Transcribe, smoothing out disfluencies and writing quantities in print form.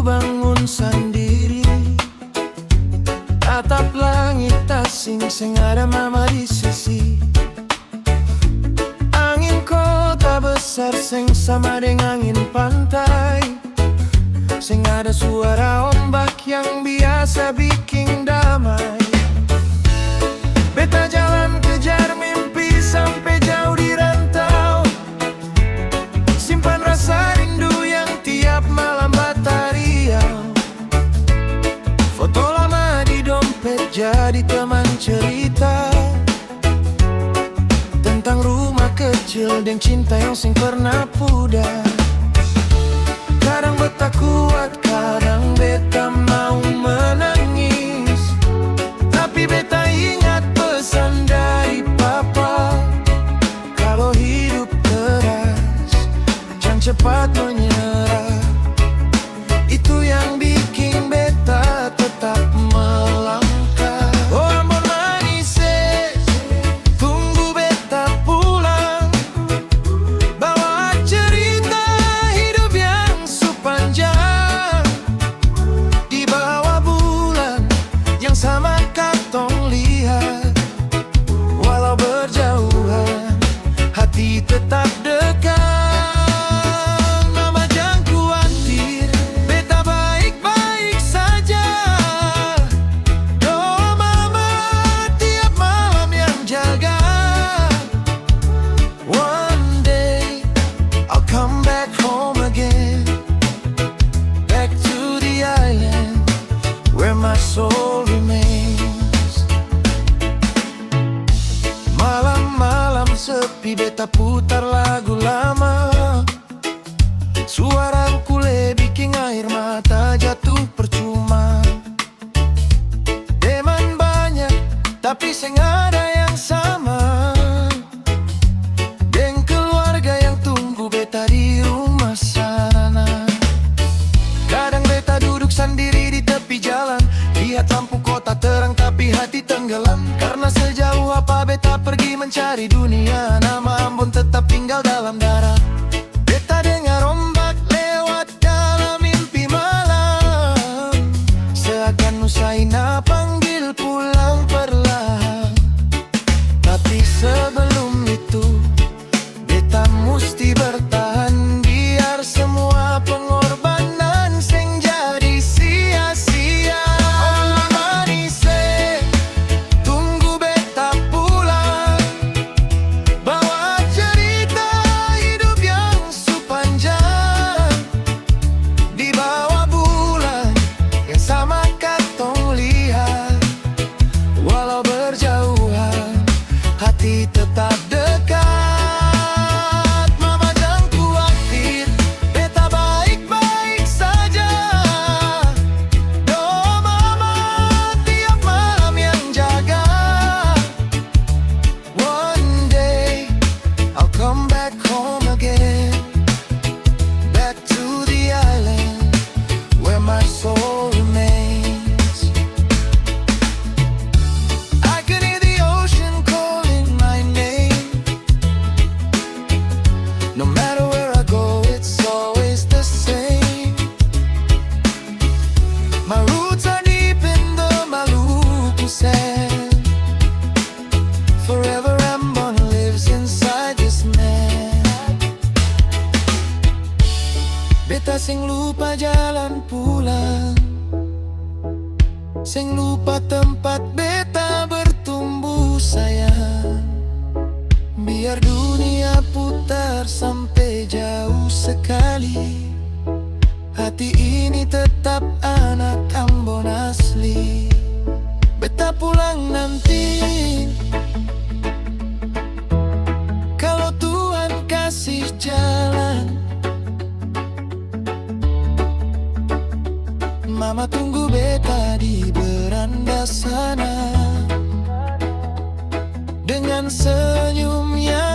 Bangun sendiri, tatap langit asing, sing ada mama di sisi. Angin kota besar, sing sama dengan angin pantai, sing ada suara ombak yang biasa bikin damai. Beta jalan kejar mimpi sampai jauh di rantau, simpan rasa rindu yang tiap malam bata riau. Foto lama di dompet jadi teman cerita tentang rumah kecil dan cinta yang sing pernah pudar. Kadang beta kuat, kadang beta mau menangis, tapi beta ingat pesan dari papa, kalau hidup keras jangan cepat menyerah. Itu yang bikin beta tetap melangkah. Oh Ambon manis, tunggu beta pulang, bawa cerita hidup yang sepanjang. Di bawah bulan yang sama katong lihat, walau berjauhan hati tetap dekat. My soul remains. Malam-malam sepi, beta putar lagu lama, suara ukule bikin air mata jatuh percuma. Teman banyak tapi seng ada yang sama, dan keluarga yang tunggu beta di rumah sana. Kadang beta duduk sendiri di tepi jalan, lihat lampu kota terang tapi hati tenggelam. Karena sejauh apa beta pergi mencari dunia, nama Ambon tetap tinggal dalam darah. Beta dengar ombak lewat dalam mimpi malam, seakan Nusaina panggil pulang perlahan. Tapi sebelum itu beta musti bertahan, biar semua pengorbanan seng jadi sia-sia. Tetap dekat, mama jangan khawatir, beta baik-baik saja. Doa mama tiap malam yang jaga. One day I'll come back home again, back to the island where my soul remains. I can hear the ocean calling my name. No matter where I go, it's always the same. My roots are deep in the Maluku sand. Forever Ambon lives inside this man. Beta sing lupa jalan pulang, sing lupa tempat beta bertumbuh sayang. Biar dunia putar sampai jauh sekali, hati ini tetap anak Ambon asli. Beta pulang nanti, kalau Tuhan kasih jalan. Mama tunggu beta di beranda sana dengan senyum yang